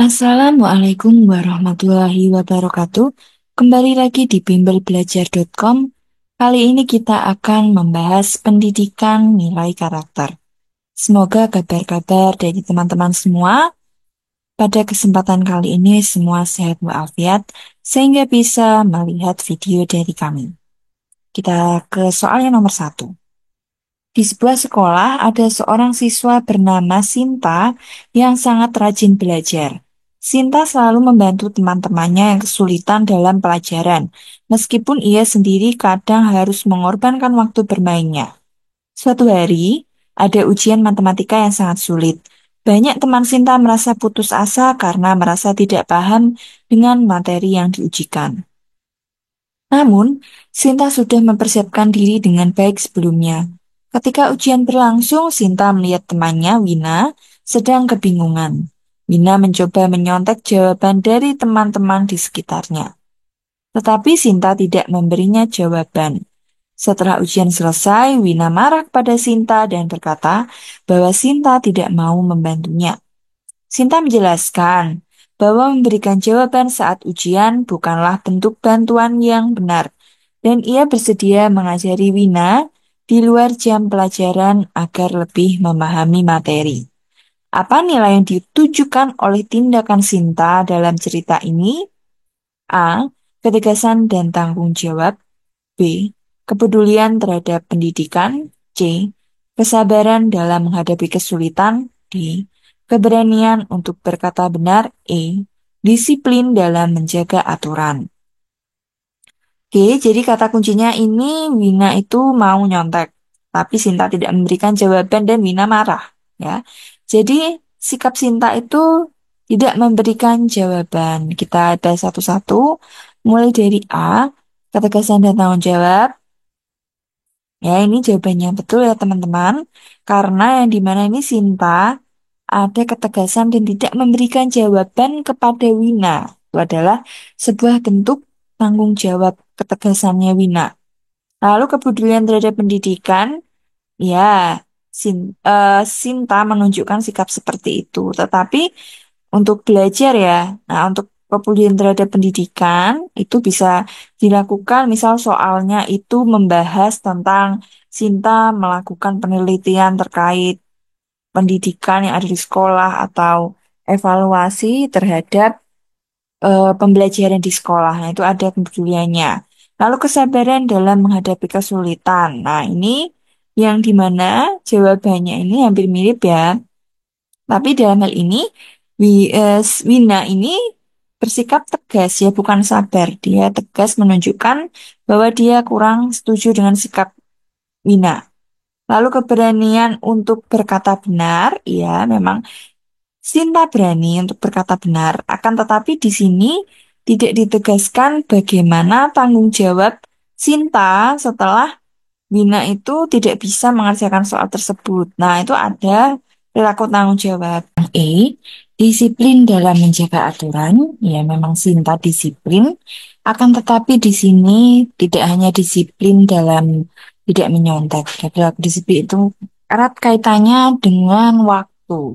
Assalamualaikum warahmatullahi wabarakatuh. Kembali lagi di bimbelbelajar.com. Kali ini kita akan membahas pendidikan nilai karakter. Semoga kabar-kabar dari teman-teman semua pada kesempatan kali ini semua sehat walafiat sehingga bisa melihat video dari kami. Kita ke soal yang nomor satu. Di sebuah sekolah ada seorang siswa bernama Sinta yang sangat rajin belajar. Sinta selalu membantu teman-temannya yang kesulitan dalam pelajaran, meskipun ia sendiri kadang harus mengorbankan waktu bermainnya. Suatu hari, ada ujian matematika yang sangat sulit. Banyak teman Sinta merasa putus asa karena merasa tidak paham dengan materi yang diujikan. Namun, Sinta sudah mempersiapkan diri dengan baik sebelumnya. Ketika ujian berlangsung, Sinta melihat temannya, Wina, sedang kebingungan. Wina mencoba menyontek jawaban dari teman-teman di sekitarnya. Tetapi Sinta tidak memberinya jawaban. Setelah ujian selesai, Wina marah pada Sinta dan berkata bahwa Sinta tidak mau membantunya. Sinta menjelaskan bahwa memberikan jawaban saat ujian bukanlah bentuk bantuan yang benar, dan ia bersedia mengajari Wina di luar jam pelajaran agar lebih memahami materi. Apa nilai yang ditujukan oleh tindakan Sinta dalam cerita ini? A. Ketegasan dan tanggung jawab. B. Kepedulian terhadap pendidikan. C. Kesabaran dalam menghadapi kesulitan. D. Keberanian untuk berkata benar. E. Disiplin dalam menjaga aturan. Oke, jadi kata kuncinya ini Wina itu mau nyontek, tapi Sinta tidak memberikan jawaban dan Wina marah. Ya, jadi sikap Sinta itu tidak memberikan jawaban. Kita ada satu-satu, mulai dari A, ketegasan dan tanggung jawab. Ya, ini jawabannya betul ya teman-teman. Karena yang dimana ini Sinta ada ketegasan dan tidak memberikan jawaban kepada Wina. Itu adalah sebuah bentuk tanggung jawab ketegasannya Wina. Lalu kepedulian terhadap pendidikan, ya Sinta menunjukkan sikap seperti itu. Tetapi untuk belajar ya, nah untuk kepedulian terhadap pendidikan itu bisa dilakukan misal soalnya itu membahas tentang Sinta melakukan penelitian terkait pendidikan yang ada di sekolah atau evaluasi terhadap pembelajaran di sekolah. Nah, itu ada kepeduliannya. Lalu kesabaran dalam menghadapi kesulitan. Nah, ini yang dimana jawabannya ini hampir mirip ya. Tapi dalam hal ini, Wina ini bersikap tegas ya, bukan sabar. Dia tegas menunjukkan bahwa dia kurang setuju dengan sikap Wina. Lalu keberanian untuk berkata benar, ya memang Sinta berani untuk berkata benar, akan tetapi di sini tidak ditegaskan bagaimana tanggung jawab Sinta setelah Wina itu tidak bisa mengerjakan soal tersebut. Nah, itu ada perilaku tanggung jawab. Yang E, disiplin dalam menjaga aturan. Ya, memang Sinta disiplin, akan tetapi di sini tidak hanya disiplin dalam tidak menyontek. Perilaku disiplin itu erat kaitannya dengan waktu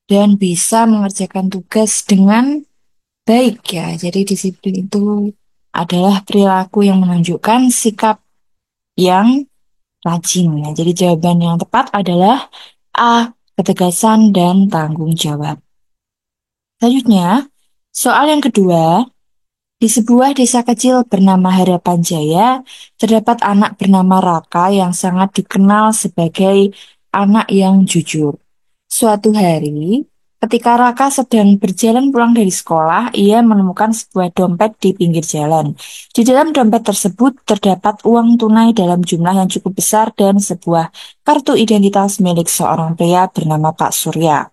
dan bisa mengerjakan tugas dengan baik ya. Jadi disiplin itu adalah perilaku yang menunjukkan sikap yang rajin ya. Jadi jawaban yang tepat adalah A, ketegasan dan tanggung jawab. Selanjutnya, soal yang kedua, di sebuah desa kecil bernama Harapan Jaya, terdapat anak bernama Raka yang sangat dikenal sebagai anak yang jujur. Suatu hari, ketika Raka sedang berjalan pulang dari sekolah, ia menemukan sebuah dompet di pinggir jalan. Di dalam dompet tersebut terdapat uang tunai dalam jumlah yang cukup besar dan sebuah kartu identitas milik seorang pria bernama Pak Surya.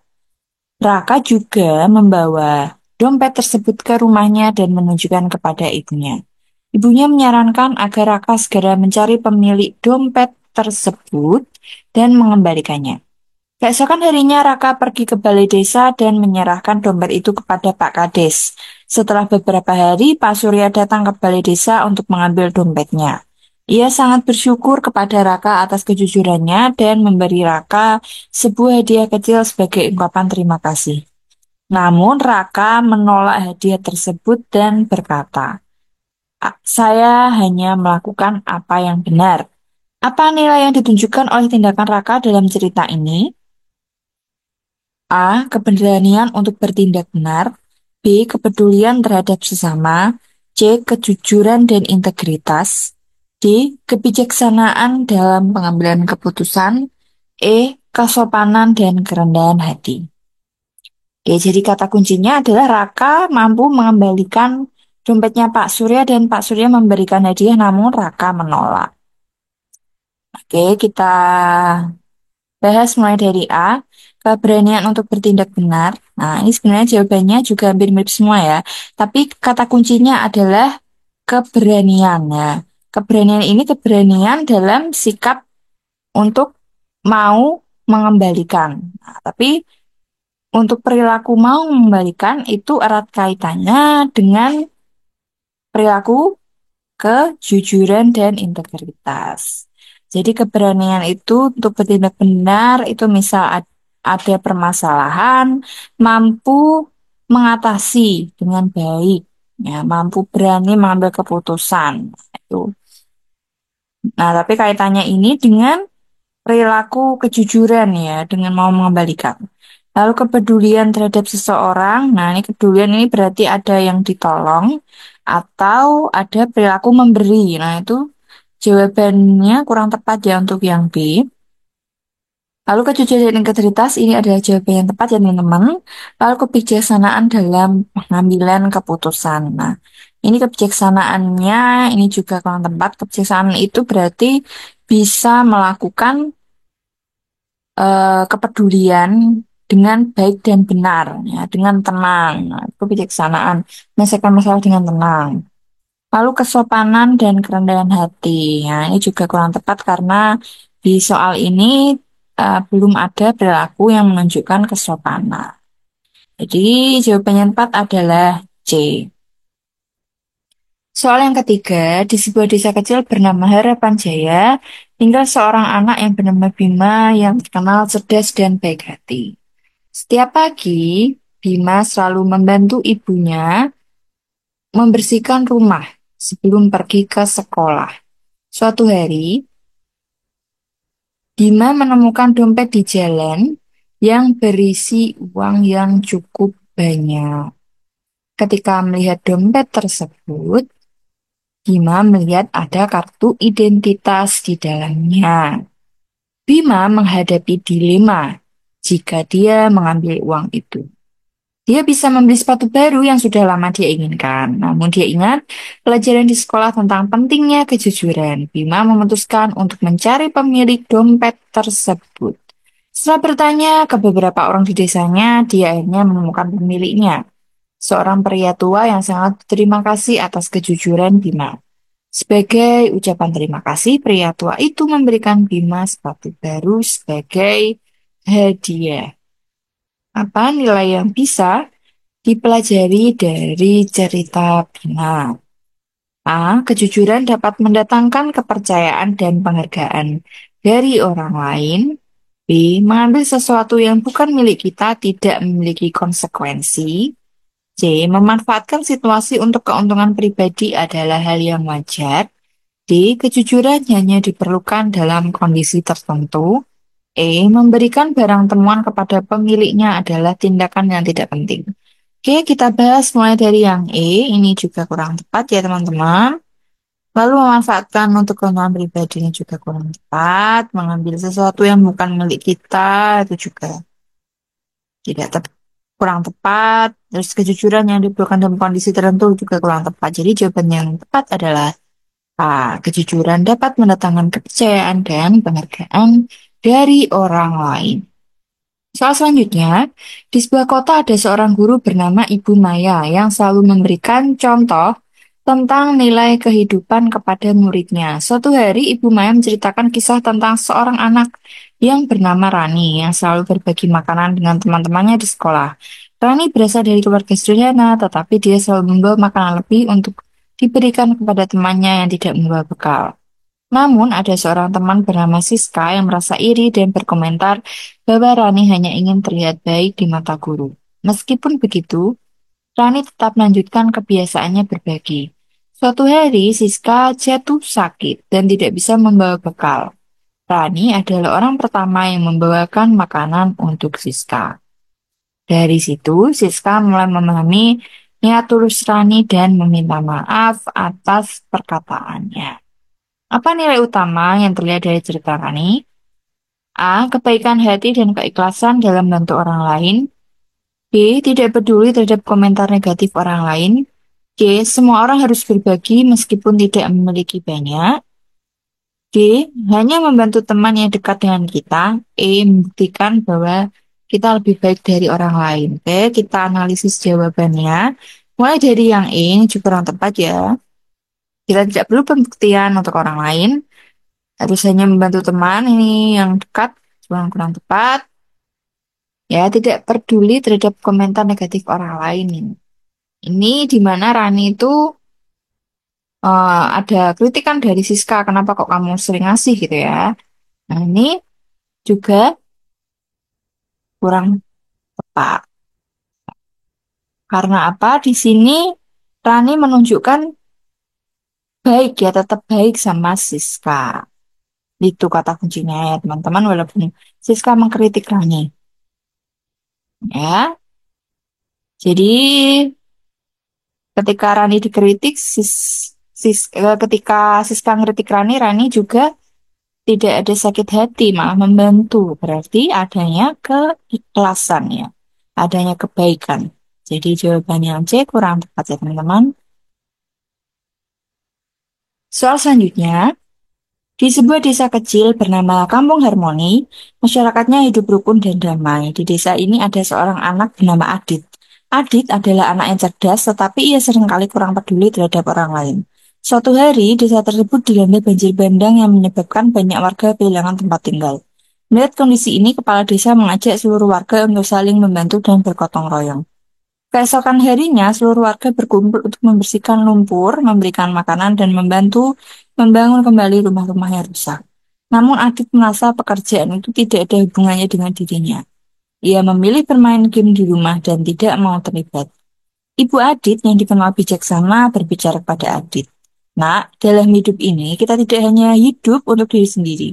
Raka juga membawa dompet tersebut ke rumahnya dan menunjukkan kepada ibunya. Ibunya menyarankan agar Raka segera mencari pemilik dompet tersebut dan mengembalikannya. Keesokan harinya Raka pergi ke balai desa dan menyerahkan dompet itu kepada Pak Kades. Setelah beberapa hari, Pak Surya datang ke balai desa untuk mengambil dompetnya. Ia sangat bersyukur kepada Raka atas kejujurannya dan memberi Raka sebuah hadiah kecil sebagai ungkapan terima kasih. Namun Raka menolak hadiah tersebut dan berkata, Saya hanya melakukan apa yang benar." Apa nilai yang ditunjukkan oleh tindakan Raka dalam cerita ini? A. Keberanian untuk bertindak benar. B. Kepedulian terhadap sesama. C. Kejujuran dan integritas. D. Kebijaksanaan dalam pengambilan keputusan. E. Kesopanan dan kerendahan hati. Oke, jadi kata kuncinya adalah Raka mampu mengembalikan dompetnya Pak Surya dan Pak Surya memberikan hadiah namun Raka menolak. Oke, kita bahas mulai dari A, keberanian untuk bertindak benar. Nah, ini sebenarnya jawabannya juga hampir mirip semua ya. Tapi kata kuncinya adalah keberanian ya. Keberanian ini keberanian dalam sikap untuk mau mengembalikan. Nah, tapi untuk perilaku mau mengembalikan itu erat kaitannya dengan perilaku kejujuran dan integritas. Jadi keberanian itu untuk bertindak benar itu misal ada permasalahan, mampu mengatasi dengan baik, ya, mampu berani mengambil keputusan. Itu. Nah, tapi kaitannya ini dengan perilaku kejujuran ya, dengan mau mengembalikan. Lalu kepedulian terhadap seseorang, nah ini kepedulian ini berarti ada yang ditolong atau ada perilaku memberi. Nah itu jawabannya kurang tepat ya untuk yang B. Lalu kejujuran dan integritas ini adalah jawaban yang tepat ya teman-teman. Lalu kebijaksanaan dalam pengambilan keputusan. Nah ini kebijaksanaannya ini juga kurang tepat. Kebijaksanaan itu berarti bisa melakukan kepedulian dengan baik dan benar, ya, dengan tenang, nah, kebijaksanaan, menyelesaikan masalah dengan tenang. Lalu kesopanan dan kerendahan hati, ya, ini juga kurang tepat karena di soal ini belum ada perilaku yang menunjukkan kesopanan. Jadi jawaban yang tepat adalah C. Soal yang ketiga, di sebuah desa kecil bernama Harapan Jaya, tinggal seorang anak yang bernama Bima yang terkenal cerdas dan baik hati. Setiap pagi, Bima selalu membantu ibunya membersihkan rumah sebelum pergi ke sekolah. Suatu hari, Bima menemukan dompet di jalan yang berisi uang yang cukup banyak. Ketika melihat dompet tersebut, Bima melihat ada kartu identitas di dalamnya. Bima menghadapi dilema jika dia mengambil uang itu. Dia bisa membeli sepatu baru yang sudah lama dia inginkan. Namun dia ingat pelajaran di sekolah tentang pentingnya kejujuran. Bima memutuskan untuk mencari pemilik dompet tersebut. Setelah bertanya ke beberapa orang di desanya, dia akhirnya menemukan pemiliknya. Seorang pria tua yang sangat berterima kasih atas kejujuran Bima. Sebagai ucapan terima kasih, pria tua itu memberikan Bima sepatu baru sebagai hadiah. Apa nilai yang bisa dipelajari dari cerita Bima? A. Kejujuran dapat mendatangkan kepercayaan dan penghargaan dari orang lain. B. Mengambil sesuatu yang bukan milik kita tidak memiliki konsekuensi. C. Memanfaatkan situasi untuk keuntungan pribadi adalah hal yang wajar. D. Kejujuran hanya diperlukan dalam kondisi tertentu. E. Memberikan barang temuan kepada pemiliknya adalah tindakan yang tidak penting. Oke, kita bahas mulai dari yang E. Ini juga kurang tepat ya teman-teman. Lalu memanfaatkan untuk keuntungan pribadinya juga kurang tepat. Mengambil sesuatu yang bukan milik kita itu juga tidak kurang tepat. Terus kejujuran yang diperlukan dalam kondisi tertentu juga kurang tepat. Jadi jawaban yang tepat adalah A. Kejujuran dapat mendatangkan kepercayaan dan penghargaan dari orang lain. Soal selanjutnya, di sebuah kota ada seorang guru bernama Ibu Maya yang selalu memberikan contoh tentang nilai kehidupan kepada muridnya. Suatu hari, Ibu Maya menceritakan kisah tentang seorang anak yang bernama Rani yang selalu berbagi makanan dengan teman-temannya di sekolah. Rani berasal dari keluarga sederhana, tetapi dia selalu membawa makanan lebih untuk diberikan kepada temannya yang tidak membawa bekal. Namun, ada seorang teman bernama Siska yang merasa iri dan berkomentar bahwa Rani hanya ingin terlihat baik di mata guru. Meskipun begitu, Rani tetap melanjutkan kebiasaannya berbagi. Suatu hari, Siska jatuh sakit dan tidak bisa membawa bekal. Rani adalah orang pertama yang membawakan makanan untuk Siska. Dari situ, Siska mulai memahami niat tulus Rani dan meminta maaf atas perkataannya. Apa nilai utama yang terlihat dari cerita Rani? A. Kebaikan hati dan keikhlasan dalam bantu orang lain. B. Tidak peduli terhadap komentar negatif orang lain. C. Semua orang harus berbagi meskipun tidak memiliki banyak. D. Hanya membantu teman yang dekat dengan kita. E. Membuktikan bahwa kita lebih baik dari orang lain. Oke, kita analisis jawabannya. Mulai dari yang E, ini juga kurang tepat ya. Kita tidak perlu pembuktian untuk orang lain. Harus hanya membantu teman ini yang dekat. Kurang-kurang tepat. Ya, tidak peduli terhadap komentar negatif orang lain ini. Ini di mana Rani itu ada kritikan dari Siska, kenapa kok kamu sering ngasih gitu ya. Nah, ini juga kurang tepat. Karena apa? Di sini Rani menunjukkan baik ya, tetap baik sama Siska. Itu kata kuncinya ya teman-teman, walaupun Siska mengkritik Rani. Ya, jadi ketika Rani dikritik, ketika Siska ngeritik Rani, Rani juga tidak ada sakit hati, malah membantu. Berarti adanya keikhlasan ya, adanya kebaikan. Jadi jawaban yang C kurang tepat ya teman-teman. Soal selanjutnya, di sebuah desa kecil bernama Kampung Harmoni, masyarakatnya hidup rukun dan damai. Di desa ini ada seorang anak bernama Adit. Adit adalah anak yang cerdas, tetapi ia seringkali kurang peduli terhadap orang lain. Suatu hari, desa tersebut dilanda banjir bandang yang menyebabkan banyak warga kehilangan tempat tinggal. Melihat kondisi ini, kepala desa mengajak seluruh warga untuk saling membantu dan bergotong royong. Keesokan harinya, seluruh warga berkumpul untuk membersihkan lumpur, memberikan makanan, dan membantu membangun kembali rumah-rumah yang rusak. Namun Adit merasa pekerjaan itu tidak ada hubungannya dengan dirinya. Ia memilih bermain game di rumah dan tidak mau terlibat. Ibu Adit yang dikenal bijaksana berbicara kepada Adit. Nak, dalam hidup ini kita tidak hanya hidup untuk diri sendiri.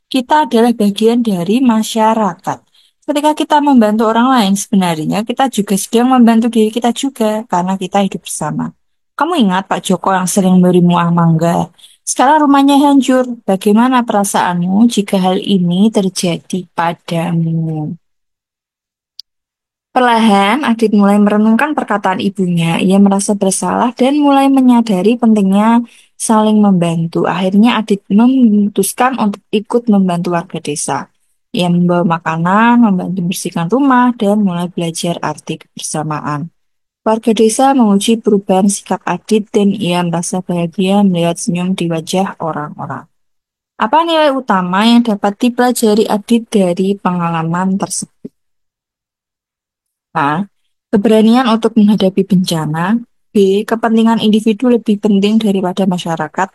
Kita adalah bagian dari masyarakat. Ketika kita membantu orang lain, sebenarnya kita juga sedang membantu diri kita juga karena kita hidup bersama. Kamu ingat Pak Joko yang sering beri buah mangga? Sekarang rumahnya hancur. Bagaimana perasaanmu jika hal ini terjadi padamu? Perlahan, Adit mulai merenungkan perkataan ibunya. Ia merasa bersalah dan mulai menyadari pentingnya saling membantu. Akhirnya, Adit memutuskan untuk ikut membantu warga desa. Ia membawa makanan, membantu bersihkan rumah, dan mulai belajar arti kebersamaan. Warga desa menguji perubahan sikap Adit dan ia merasa bahagia melihat senyum di wajah orang-orang. Apa nilai utama yang dapat dipelajari Adit dari pengalaman tersebut? A. Keberanian untuk menghadapi bencana. B. Kepentingan individu lebih penting daripada masyarakat.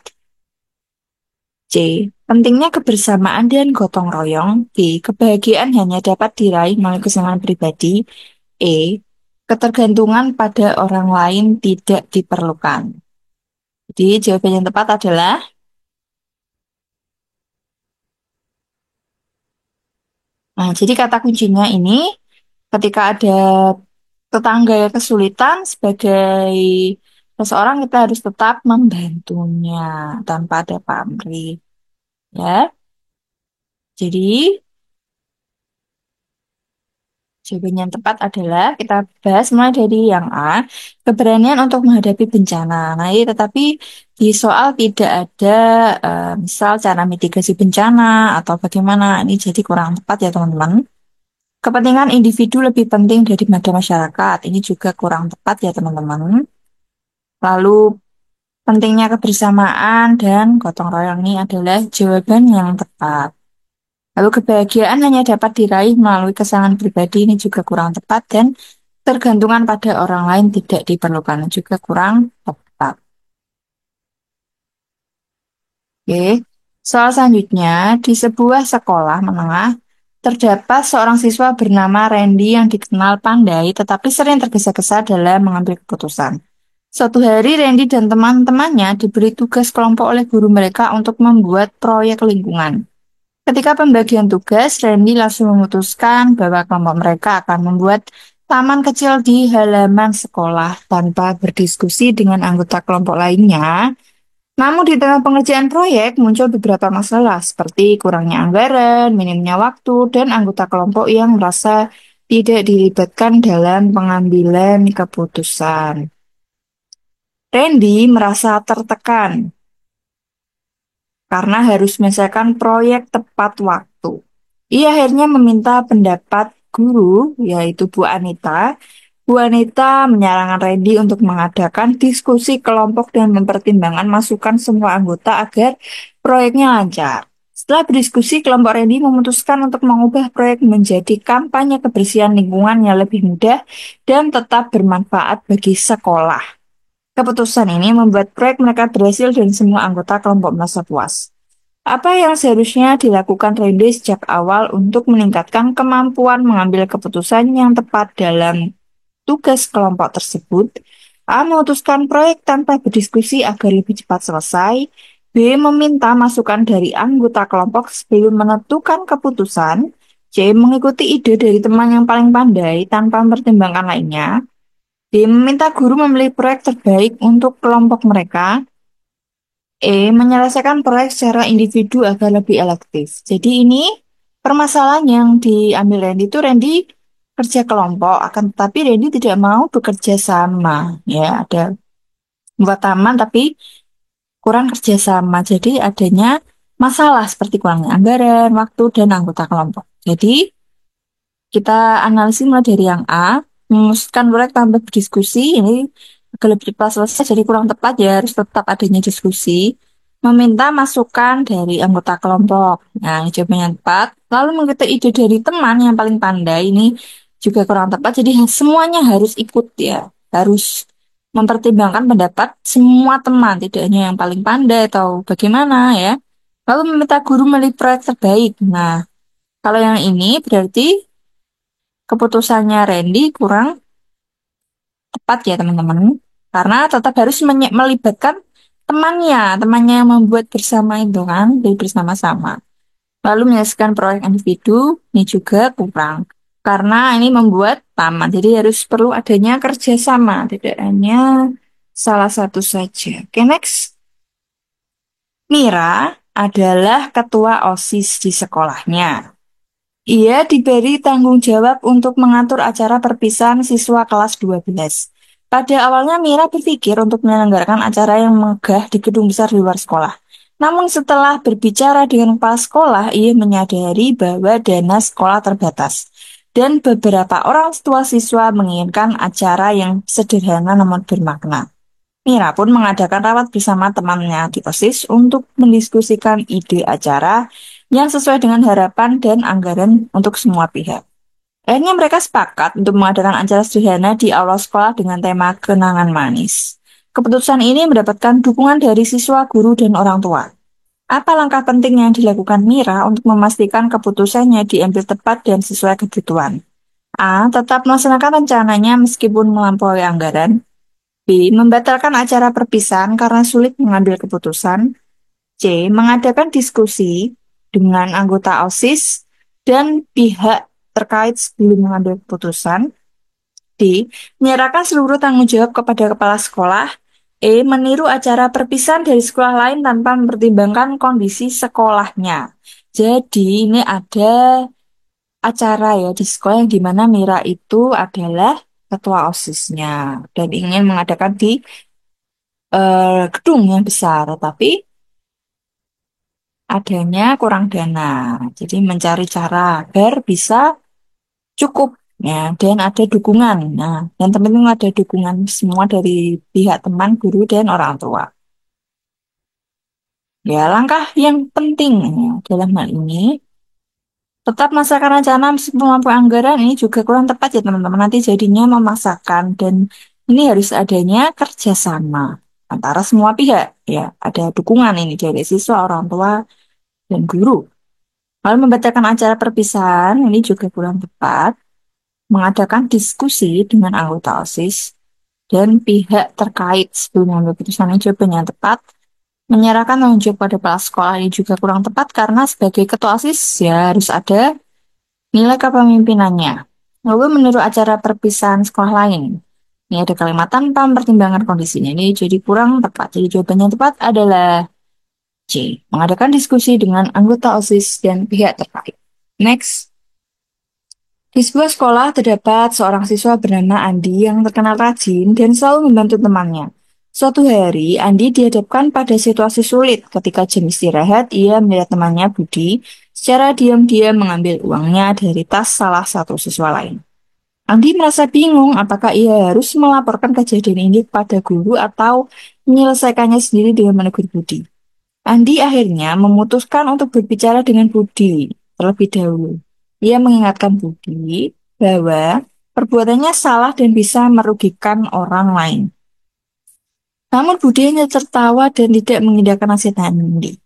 C. Pentingnya kebersamaan dan gotong royong. D. Kebahagiaan hanya dapat diraih melalui kesenangan pribadi. E. Ketergantungan pada orang lain tidak diperlukan. Jadi jawaban yang tepat adalah, nah, jadi kata kuncinya ini ketika ada tetangga yang kesulitan sebagai seseorang kita harus tetap membantunya tanpa ada pamrih ya. Jadi jawaban yang tepat adalah kita bahas mulai dari yang A, keberanian untuk menghadapi bencana. Nah, ini tetapi di soal tidak ada misal cara mitigasi bencana atau bagaimana. Ini jadi kurang tepat ya teman-teman. Kepentingan individu lebih penting daripada masyarakat. Ini juga kurang tepat ya teman-teman. Lalu pentingnya kebersamaan dan gotong royong ini adalah jawaban yang tepat. Lalu kebahagiaan hanya dapat diraih melalui kesenangan pribadi ini juga kurang tepat dan tergantungan pada orang lain tidak diperlukan juga kurang tepat. Oke. Soal selanjutnya, di sebuah sekolah menengah, Terdapat seorang siswa bernama Randy yang dikenal pandai tetapi sering tergesa-gesa dalam mengambil keputusan. Suatu hari Randy dan teman-temannya diberi tugas kelompok oleh guru mereka untuk membuat proyek lingkungan. Ketika pembagian tugas, Randy langsung memutuskan bahwa kelompok mereka akan membuat taman kecil di halaman sekolah tanpa berdiskusi dengan anggota kelompok lainnya. Namun di tengah pengerjaan proyek muncul beberapa masalah seperti kurangnya anggaran, minimnya waktu, dan anggota kelompok yang merasa tidak dilibatkan dalam pengambilan keputusan. Randy merasa tertekan karena harus menyelesaikan proyek tepat waktu. Ia akhirnya meminta pendapat guru, yaitu Bu Anita. Bu Anita menyarankan Randy untuk mengadakan diskusi kelompok dan mempertimbangkan masukan semua anggota agar proyeknya lancar. Setelah berdiskusi, kelompok Randy memutuskan untuk mengubah proyek menjadi kampanye kebersihan lingkungan yang lebih mudah dan tetap bermanfaat bagi sekolah. Keputusan ini membuat proyek mereka berhasil dan semua anggota kelompok merasa puas. Apa yang seharusnya dilakukan Randy sejak awal untuk meningkatkan kemampuan mengambil keputusan yang tepat dalam tugas kelompok tersebut? A. Memutuskan proyek tanpa berdiskusi agar lebih cepat selesai. B. Meminta masukan dari anggota kelompok sebelum menentukan keputusan. C. Mengikuti ide dari teman yang paling pandai tanpa mempertimbangkan lainnya. D. Meminta guru memilih proyek terbaik untuk kelompok mereka. Menyelesaikan proyek secara individu agar lebih efektif. Jadi ini permasalahan yang diambil Randy itu Randy kerja kelompok, akan tetapi Randy tidak mau bekerja sama. Ya, ada buat taman tapi kurang kerja sama. Jadi adanya masalah seperti kurangnya anggaran, waktu, dan anggota kelompok. Jadi kita analisis mulai dari yang A, memutuskan proyek tanpa berdiskusi, ini agak lebih cepat selesai, jadi kurang tepat ya, harus tetap adanya diskusi. Meminta masukan dari anggota kelompok. Nah, jawaban yang tepat. Lalu mengikuti ide dari teman yang paling pandai, ini juga kurang tepat, jadi semuanya harus ikut ya, harus mempertimbangkan pendapat semua teman, tidak hanya yang paling pandai atau bagaimana ya. Lalu meminta guru memilih proyek terbaik. Nah, kalau yang ini berarti keputusannya Randy kurang tepat ya teman-teman. Karena tetap harus melibatkan temannya yang membuat bersama itu kan, jadi bersama-sama. Lalu menyelesaikan proyek individu, ini juga kurang. Karena ini membuat taman, jadi harus perlu adanya kerjasama, tidak hanya salah satu saja. Oke, next. Mira adalah ketua OSIS di sekolahnya. Ia diberi tanggung jawab untuk mengatur acara perpisahan siswa kelas 12. Pada awalnya Mira berpikir untuk menyelenggarakan acara yang megah di gedung besar di luar sekolah. Namun setelah berbicara dengan kepala sekolah, ia menyadari bahwa dana sekolah terbatas. Dan beberapa orang tua siswa menginginkan acara yang sederhana namun bermakna. Mira pun mengadakan rapat bersama temannya di OSIS untuk mendiskusikan ide acara yang sesuai dengan harapan dan anggaran untuk semua pihak. Akhirnya mereka sepakat untuk mengadakan acara sederhana di aula sekolah dengan tema kenangan manis. Keputusan ini mendapatkan dukungan dari siswa, guru, dan orang tua. Apa langkah penting yang dilakukan Mira untuk memastikan keputusannya diambil tepat dan sesuai kebutuhan? A. Tetap melaksanakan rencananya meskipun melampaui anggaran. B. Membatalkan acara perpisahan karena sulit mengambil keputusan. C. Mengadakan diskusi dengan anggota OSIS dan pihak terkait sebelum mengambil keputusan. D. Menyerahkan seluruh tanggung jawab kepada kepala sekolah. Meniru acara perpisahan dari sekolah lain tanpa mempertimbangkan kondisi sekolahnya. Jadi ini ada acara ya di sekolah yang dimana Mira itu adalah ketua OSISnya dan ingin mengadakan di gedung yang besar, tapi adanya kurang dana. Jadi mencari cara agar bisa cukup ya dan ada dukungan. Nah, yang terpenting ada dukungan semua dari pihak teman, guru dan orang tua. Ya, langkah yang penting ya, dalam hal ini tetap memaksakan rencana meskipun mampu anggaran ini juga kurang tepat ya teman-teman. Nanti jadinya memaksakan dan ini harus adanya kerjasama antara semua pihak ya. Ada dukungan ini dari siswa, orang tua, dan guru. Lalu membatalkan acara perpisahan, ini juga kurang tepat. Mengadakan diskusi dengan anggota OSIS dan pihak terkait sebelum mengambil keputusan, ini jawaban yang tepat. Menyerahkan tanggung jawab pada kepala sekolah, ini juga kurang tepat karena sebagai ketua OSIS ya harus ada nilai kepemimpinannya. Lalu menurut acara perpisahan sekolah lain, ini ada kalimat tanpa mempertimbangkan kondisinya. Ini jadi kurang tepat. Jadi jawabannya tepat adalah C. Mengadakan diskusi dengan anggota OSIS dan pihak terkait. Next. Di sebuah sekolah terdapat seorang siswa bernama Andi yang terkenal rajin dan selalu membantu temannya. Suatu hari, Andi dihadapkan pada situasi sulit. Ketika jam istirahat, ia melihat temannya Budi secara diam-diam mengambil uangnya dari tas salah satu siswa lain. Andi merasa bingung apakah ia harus melaporkan kejadian ini kepada guru atau menyelesaikannya sendiri dengan menegur Budi. Andi akhirnya memutuskan untuk berbicara dengan Budi terlebih dahulu. Ia mengingatkan Budi bahwa perbuatannya salah dan bisa merugikan orang lain. Namun Budi hanya tertawa dan tidak mengindahkan nasihat Andi.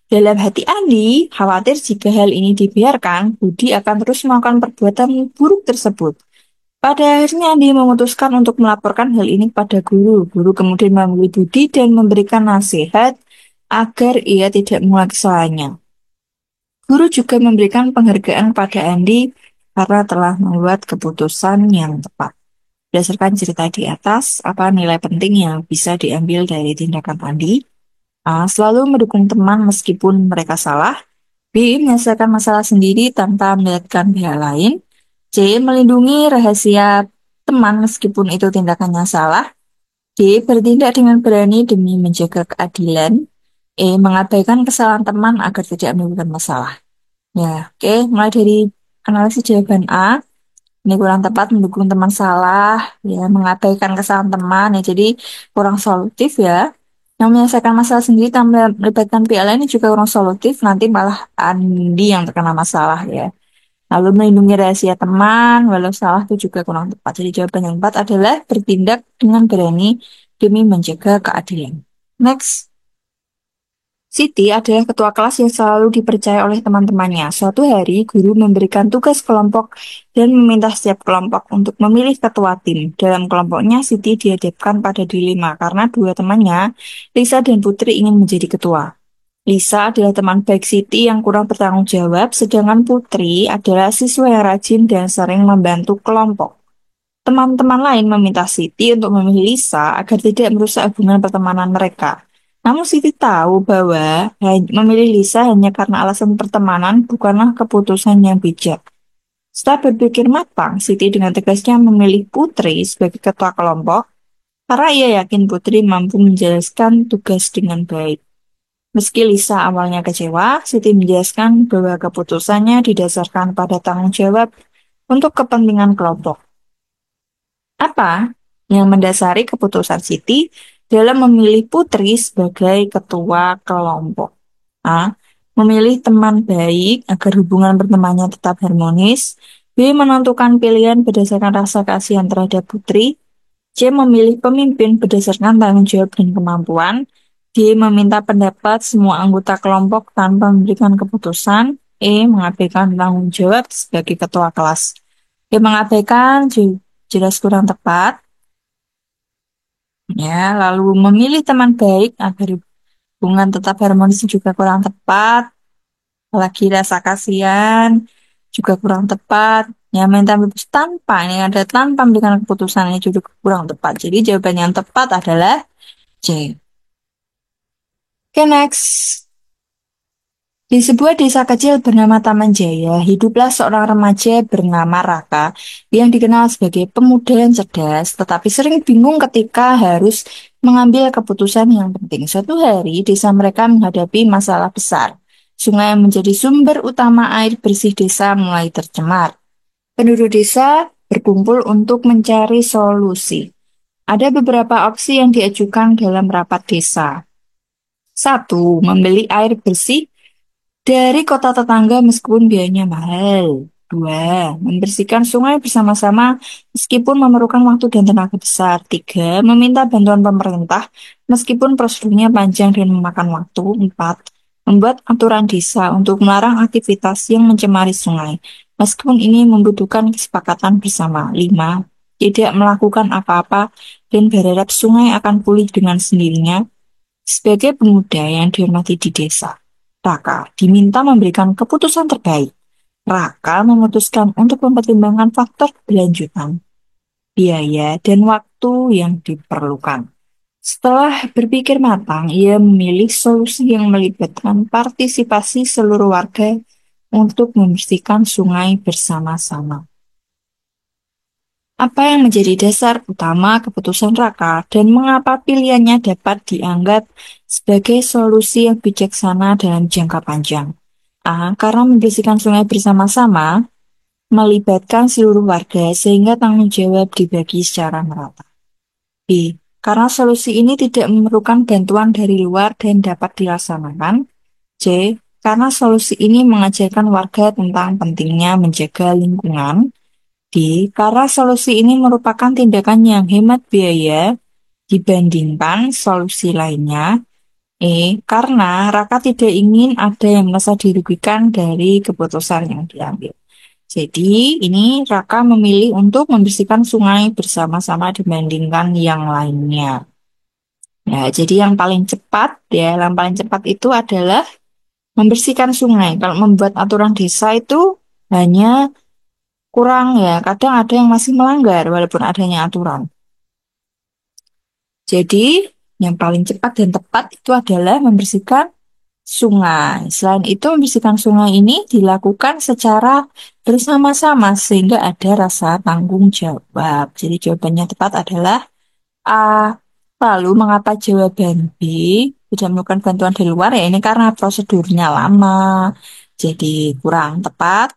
Dalam hati Andi, khawatir jika hal ini dibiarkan, Budi akan terus melakukan perbuatan buruk tersebut. Pada akhirnya Andi memutuskan untuk melaporkan hal ini kepada guru. Guru kemudian memanggil Budi dan memberikan nasihat agar ia tidak mengulangi kesalahannya. Guru juga memberikan penghargaan pada Andi karena telah membuat keputusan yang tepat. Berdasarkan cerita di atas, apa nilai penting yang bisa diambil dari tindakan Andi? A. Selalu mendukung teman meskipun mereka salah. B. Menyelesaikan masalah sendiri tanpa melibatkan pihak lain. C. Melindungi rahasia teman meskipun itu tindakannya salah. D. Bertindak dengan berani demi menjaga keadilan. E. Mengabaikan kesalahan teman agar tidak menimbulkan masalah. Ya, oke. Mulai dari analisis jawaban A. Ini kurang tepat, mendukung teman salah, ya, mengabaikan kesalahan teman, ya, jadi kurang solutif ya. Yang menyelesaikan masalah sendiri tanpa melibatkan pihak lain ini juga kurang solutif, nanti malah Andi yang terkena masalah ya. Lalu melindungi rahasia teman, walau salah itu juga kurang tepat. Jadi jawaban yang tepat adalah bertindak dengan berani demi menjaga keadilan. Next. Siti adalah ketua kelas yang selalu dipercaya oleh teman-temannya. Suatu hari, guru memberikan tugas kelompok dan meminta setiap kelompok untuk memilih ketua tim. Dalam kelompoknya, Siti dihadapkan pada dilema karena dua temannya, Lisa dan Putri, ingin menjadi ketua. Lisa adalah teman baik Siti yang kurang bertanggung jawab, sedangkan Putri adalah siswa yang rajin dan sering membantu kelompok. Teman-teman lain meminta Siti untuk memilih Lisa agar tidak merusak hubungan pertemanan mereka. Namun Siti tahu bahwa memilih Lisa hanya karena alasan pertemanan bukanlah keputusan yang bijak. Setelah berpikir matang, Siti dengan tegasnya memilih Putri sebagai ketua kelompok karena ia yakin Putri mampu menjelaskan tugas dengan baik. Meski Lisa awalnya kecewa, Siti menjelaskan bahwa keputusannya didasarkan pada tanggung jawab untuk kepentingan kelompok. Apa yang mendasari keputusan Siti dalam memilih Putri sebagai ketua kelompok? A. Memilih teman baik agar hubungan pertemanannya tetap harmonis. B. Menentukan pilihan berdasarkan rasa kasihan terhadap Putri. C. Memilih pemimpin berdasarkan tanggung jawab dan kemampuan. D. Meminta pendapat semua anggota kelompok tanpa memberikan keputusan. E. Mengabaikan tanggung jawab sebagai ketua kelas. E. Mengabaikan jelas kurang tepat. Ya, lalu memilih teman baik agar hubungan tetap harmonis juga kurang tepat. Lagi rasa kasihan juga kurang tepat. Ya, minta bebas tanpa ini ada tanpa memberikan keputusan ini juga kurang tepat. Jadi jawaban yang tepat adalah C. Oke, next. Di sebuah desa kecil bernama Taman Jaya, hiduplah seorang remaja bernama Raka yang dikenal sebagai pemuda yang cerdas, tetapi sering bingung ketika harus mengambil keputusan yang penting. Suatu hari, desa mereka menghadapi masalah besar. Sungai yang menjadi sumber utama air bersih desa mulai tercemar. Penduduk desa berkumpul untuk mencari solusi. Ada beberapa opsi yang diajukan dalam rapat desa. Satu, membeli air bersih dari kota tetangga meskipun biayanya mahal. Dua, membersihkan sungai bersama-sama meskipun memerlukan waktu dan tenaga besar. Tiga, meminta bantuan pemerintah meskipun prosedurnya panjang dan memakan waktu. Empat, membuat aturan desa untuk melarang aktivitas yang mencemari sungai. Meskipun ini membutuhkan kesepakatan bersama. 5. Tidak melakukan apa-apa dan berharap sungai akan pulih dengan sendirinya. Sebagai pemuda yang dihormati di desa, Raka diminta memberikan keputusan terbaik. Raka memutuskan untuk mempertimbangkan faktor keberlanjutan, biaya, dan waktu yang diperlukan. Setelah berpikir matang, ia memilih solusi yang melibatkan partisipasi seluruh warga untuk membersihkan sungai bersama-sama. Apa yang menjadi dasar utama keputusan Raka dan mengapa pilihannya dapat dianggap sebagai solusi yang bijaksana dalam jangka panjang? A. Karena membersihkan sungai bersama-sama melibatkan seluruh warga sehingga tanggung jawab dibagi secara merata. B. Karena solusi ini tidak memerlukan bantuan dari luar dan dapat dilaksanakan. C. Karena solusi ini mengajarkan warga tentang pentingnya menjaga lingkungan. D. Karena solusi ini merupakan tindakan yang hemat biaya dibandingkan solusi lainnya. E. Karena Raka tidak ingin ada yang merasa dirugikan dari keputusan yang diambil. Jadi, ini Raka memilih untuk membersihkan sungai bersama-sama dibandingkan yang lainnya. Ya, jadi yang paling cepat itu adalah membersihkan sungai. Kalau membuat aturan desa itu hanya kurang ya, kadang ada yang masih melanggar walaupun adanya aturan. Jadi, yang paling cepat dan tepat itu adalah membersihkan sungai. Selain itu, membersihkan sungai ini dilakukan secara bersama-sama sehingga ada rasa tanggung jawab. Jadi, jawabannya tepat adalah A. Lalu, mengapa jawaban B tidak memerlukan bantuan dari luar? Ya, ini karena prosedurnya lama, jadi kurang tepat.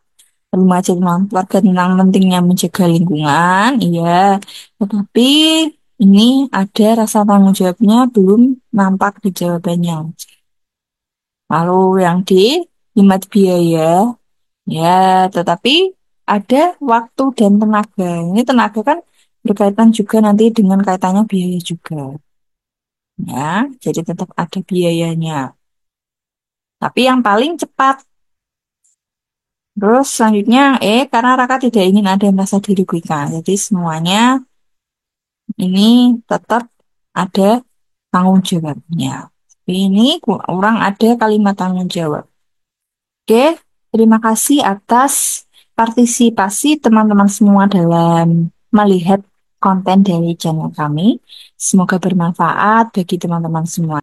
Remaja tentang keluarga tentang pentingnya menjaga lingkungan, iya. Tetapi ini ada rasa tanggung jawabnya belum nampak di jawabannya. Lalu yang D, hemat biaya, ya, tetapi ada waktu dan tenaga. Ini tenaga kan berkaitan juga nanti dengan kaitannya biaya juga. Ya, jadi tetap ada biayanya. Tapi yang paling cepat. Terus selanjutnya, karena Raka tidak ingin ada yang merasa dirugikan. Jadi semuanya ini tetap ada tanggung jawabnya. Tapi ini kurang ada kalimat tanggung jawab. Oke, terima kasih atas partisipasi teman-teman semua dalam melihat konten dari channel kami. Semoga bermanfaat bagi teman-teman semua.